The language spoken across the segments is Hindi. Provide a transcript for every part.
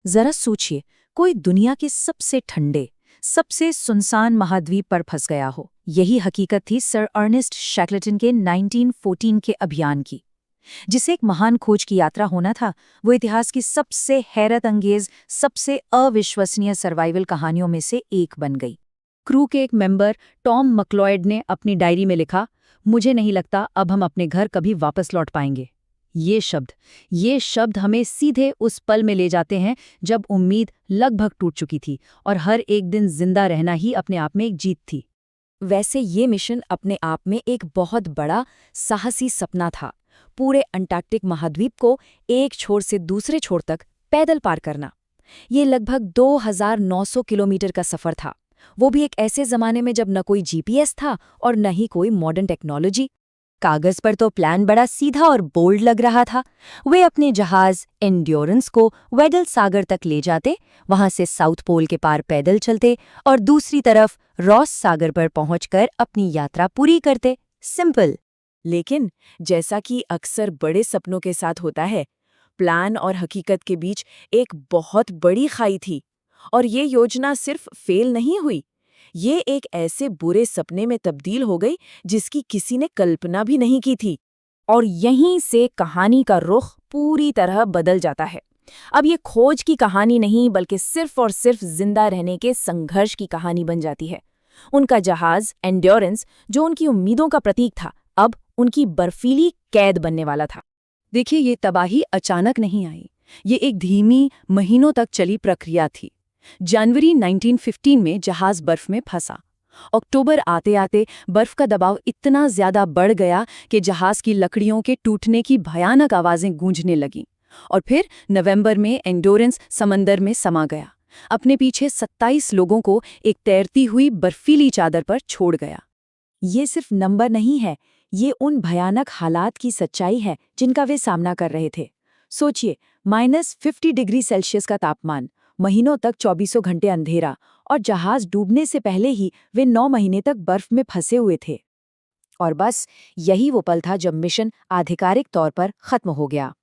जरा सोचिए, कोई दुनिया के सबसे ठंडे, सबसे सुनसान महाद्वीप पर फंस गया हो। यही हकीकत थी सर अर्नेस्ट शैकलटन के 1914 के अभियान की। जिसे एक महान खोज की यात्रा होना था, वो इतिहास की सबसे हैरत अंगेज, सबसे अविश्वसनीय सर्वाइवल कहानियों में से एक बन गई। क्रू के एक मेंबर टॉम मक्लॉयड ने अपनी डायरी में लिखा, मुझे नहीं लगता अब हम अपने घर कभी वापस लौट पाएंगे। ये शब्द हमें सीधे उस पल में ले जाते हैं जब उम्मीद लगभग टूट चुकी थी और हर एक दिन जिंदा रहना ही अपने आप में एक जीत थी। वैसे ये मिशन अपने आप में एक बहुत बड़ा साहसी सपना था। पूरे अंटार्कटिक महाद्वीप को एक छोर से दूसरे छोर तक पैदल पार करना। ये लगभग 2900 किलोमीटर का सफर था, वो भी एक ऐसे जमाने में जब न कोई जीपीएस था और न ही कोई मॉडर्न टेक्नोलॉजी। कागज पर तो प्लान बड़ा सीधा और बोल्ड लग रहा था। वे अपने जहाज एंड्योरेंस को वेडल सागर तक ले जाते, वहां से साउथ पोल के पार पैदल चलते और दूसरी तरफ रॉस सागर पर पहुंचकर अपनी यात्रा पूरी करते। सिंपल। लेकिन जैसा कि अक्सर बड़े सपनों के साथ होता है, प्लान और हकीकत के बीच एक बहुत बड़ी खाई थी। और ये योजना सिर्फ फेल नहीं हुई, ये एक ऐसे बुरे सपने में तब्दील हो गई जिसकी किसी ने कल्पना भी नहीं की थी। और यहीं से कहानी का रुख पूरी तरह बदल जाता है। अब ये खोज की कहानी नहीं, बल्कि सिर्फ और सिर्फ जिंदा रहने के संघर्ष की कहानी बन जाती है। उनका जहाज एंड्योरेंस, जो उनकी उम्मीदों का प्रतीक था, अब उनकी बर्फीली कैद बनने वाला था। देखिए, ये तबाही अचानक नहीं आई। ये एक धीमी, महीनों तक चली प्रक्रिया थी। जनवरी 1915 में जहाज बर्फ में फंसा। अक्टूबर आते आते बर्फ का दबाव इतना ज्यादा बढ़ गया कि जहाज की लकड़ियों के टूटने की भयानक आवाजें गूंजने लगीं। और फिर नवंबर में एंडोरेंस समंदर में समा गया, अपने पीछे 27 लोगों को एक तैरती हुई बर्फीली चादर पर छोड़ गया। ये सिर्फ नंबर नहीं है, ये उन भयानक हालात की सच्चाई है जिनका वे सामना कर रहे थे। सोचिए, -50 डिग्री सेल्सियस का तापमान, महीनों तक 24 घंटे अंधेरा, और जहाज डूबने से पहले ही वे 9 महीने तक बर्फ में फंसे हुए थे। और बस यही वो पल था जब मिशन आधिकारिक तौर पर खत्म हो गया।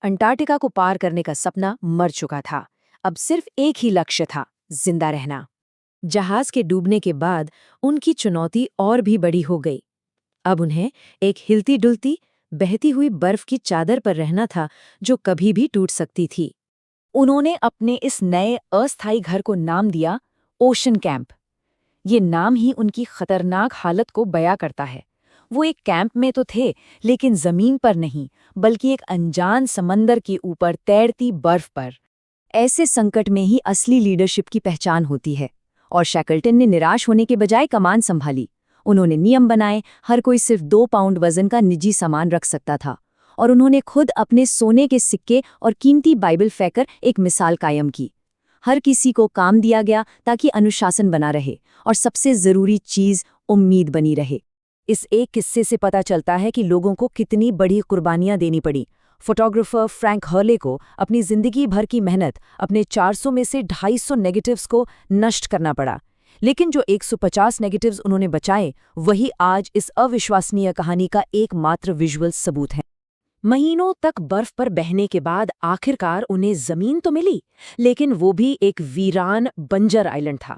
अंटार्कटिका को पार करने का सपना मर चुका था। अब सिर्फ एक ही लक्ष्य था, जिंदा रहना। जहाज के डूबने के बाद उनकी चुनौती और भी बड़ी हो गई। अब उन्हें एक हिलती डुलती, बहती हुई बर्फ की चादर पर रहना था जो कभी भी टूट सकती थी। उन्होंने अपने इस नए अस्थायी घर को नाम दिया ओशन कैंप। ये नाम ही उनकी खतरनाक हालत को बयां करता है। वो एक कैंप में तो थे, लेकिन जमीन पर नहीं, बल्कि एक अनजान समंदर के ऊपर तैरती बर्फ पर। ऐसे संकट में ही असली लीडरशिप की पहचान होती है। और शैकलटन ने निराश होने के बजाय कमान संभाली। उन्होंने नियम बनाए, हर कोई सिर्फ 2 पाउंड वजन का निजी सामान रख सकता था। और उन्होंने खुद अपने सोने के सिक्के और कीमती बाइबल फेंकर एक मिसाल कायम की। हर किसी को काम दिया गया ताकि अनुशासन बना रहे, और सबसे जरूरी चीज उम्मीद बनी रहे। इस एक किस्से से पता चलता है कि लोगों को कितनी बड़ी कुर्बानियां देनी पड़ी। फोटोग्राफर फ्रैंक हर्ले को अपनी जिंदगी भर की मेहनत, अपने 400 में से 250 नेगेटिव्स को नष्ट करना पड़ा। लेकिन जो 150 नेगेटिव्स उन्होंने बचाए, वही आज इस अविश्वसनीय कहानी का एकमात्र विजुअल सबूत है। महीनों तक बर्फ पर बहने के बाद आखिरकार उन्हें जमीन तो मिली, लेकिन वो भी एक वीरान बंजर आइलैंड था।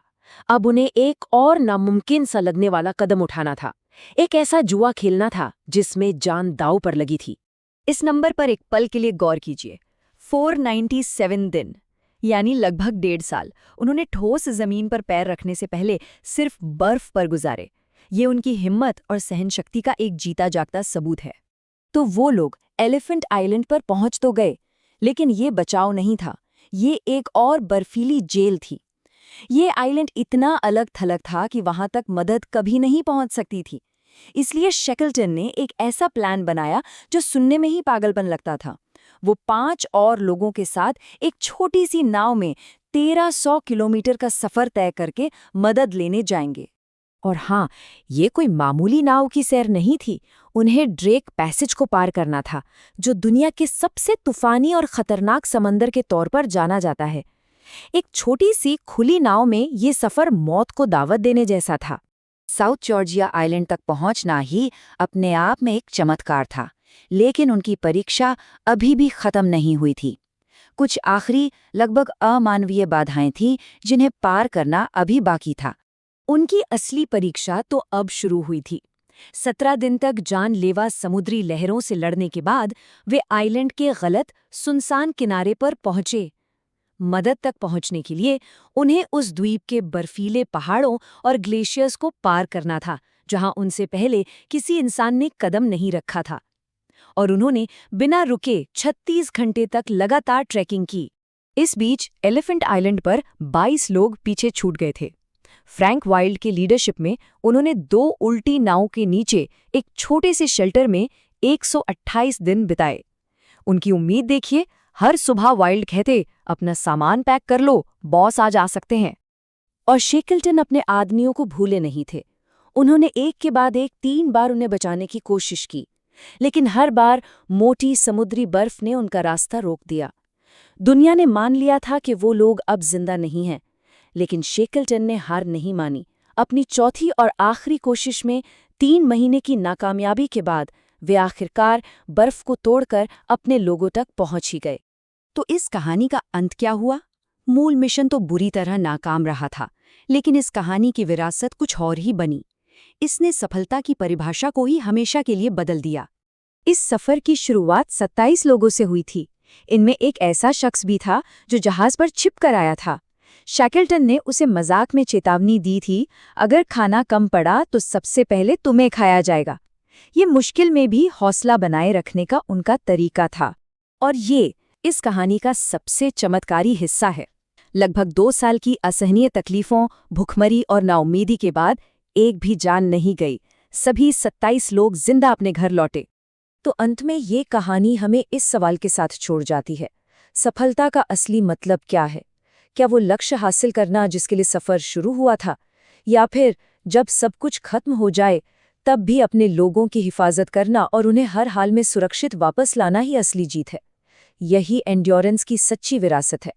अब उन्हें एक और नामुमकिन सा लगने वाला कदम उठाना था। एक ऐसा जुआ खेलना था जिसमें जान दांव पर लगी थी। इस नंबर पर एक पल के लिए गौर कीजिए। 497 दिन, यानी लगभग 1.5 साल उन्होंने ठोस जमीन पर पैर रखने से पहले सिर्फ बर्फ पर गुजारे। ये उनकी हिम्मत और सहनशक्ति का एक जीता जागता सबूत है। तो वो लोग एलिफेंट आइलैंड पर पहुंच तो गए, लेकिन ये बचाव नहीं था, ये एक और बर्फीली जेल थी। ये आइलैंड इतना अलग थलग था कि वहां तक मदद कभी नहीं पहुंच सकती थी। इसलिए शैकलटन ने एक ऐसा प्लान बनाया जो सुनने में ही पागलपन लगता था। वो 5 और लोगों के साथ एक छोटी सी नाव में 1300 किलोमीटर का सफर तय करके मदद लेने जाएंगे। और हाँ, ये कोई मामूली नाव की सैर नहीं थी। उन्हें ड्रेक पैसेज को पार करना था, जो दुनिया के सबसे तूफानी और खतरनाक समंदर के तौर पर जाना जाता है। एक छोटी सी खुली नाव में ये सफर मौत को दावत देने जैसा था। साउथ जॉर्जिया आइलैंड तक पहुंचना ही अपने आप में एक चमत्कार था, लेकिन उनकी परीक्षा अभी भी खत्म नहीं हुई थी। कुछ आखिरी लगभग अमानवीय बाधाएं थीं जिन्हें पार करना अभी बाकी था। उनकी असली परीक्षा तो अब शुरू हुई थी। 17 दिन तक जानलेवा समुद्री लहरों से लड़ने के बाद वे आइलैंड के गलत सुनसान किनारे पर पहुंचे। मदद तक पहुंचने के लिए उन्हें उस द्वीप के बर्फीले पहाड़ों और ग्लेशियर्स को पार करना था, जहां उनसे पहले किसी इंसान ने कदम नहीं रखा था। और उन्होंने बिना रुके 36 घंटे तक लगातार ट्रैकिंग की। इस बीच एलिफेंट आइलैंड पर 22 लोग पीछे छूट गए थे। फ्रैंक वाइल्ड की लीडरशिप में उन्होंने 2 उल्टी नावों के नीचे एक छोटे से शेल्टर में 128 दिन बिताए। उनकी उम्मीद देखिए, हर सुबह वाइल्ड कहते, अपना सामान पैक कर लो, बॉस आज आ सकते हैं। और शेकल्टन अपने आदमियों को भूले नहीं थे। उन्होंने एक के बाद एक 3 बार उन्हें बचाने की कोशिश की, लेकिन हर बार मोटी समुद्री बर्फ ने उनका रास्ता रोक दिया। दुनिया ने मान लिया था कि वो लोग अब जिंदा नहीं हैं, लेकिन शेकल्टन ने हार नहीं मानी। अपनी चौथी और आखिरी कोशिश में 3 महीने की नाकामयाबी के बाद वे आखिरकार बर्फ को तोड़कर अपने लोगों तक पहुंच ही गए। तो इस कहानी का अंत क्या हुआ? मूल मिशन तो बुरी तरह नाकाम रहा था, लेकिन इस कहानी की विरासत कुछ और ही बनी। इसने सफलता की परिभाषा को ही हमेशा के लिए बदल दिया। इस सफर की शुरुआत 27 लोगों से हुई थी। इनमें एक ऐसा शख्स भी था जो जहाज पर छिप कर आया था। शैकल्टन ने उसे मजाक में चेतावनी दी थी, अगर खाना कम पड़ा तो सबसे पहले तुम्हें खाया जाएगा। ये मुश्किल में भी हौसला बनाए रखने का उनका तरीका था। और ये इस कहानी का सबसे चमत्कारी हिस्सा है। लगभग 2 साल की असहनीय तकलीफों, भुखमरी और नाउम्मीदी के बाद एक भी जान नहीं गई। सभी 27 लोग जिंदा अपने घर लौटे। तो अंत में ये कहानी हमें इस सवाल के साथ छोड़ जाती है, सफलता का असली मतलब क्या है? क्या वो लक्ष्य हासिल करना जिसके लिए सफ़र शुरू हुआ था, या फिर जब सब कुछ खत्म हो जाए तब भी अपने लोगों की हिफाजत करना और उन्हें हर हाल में सुरक्षित वापस लाना ही असली जीत है? यही एंड्योरेंस की सच्ची विरासत है।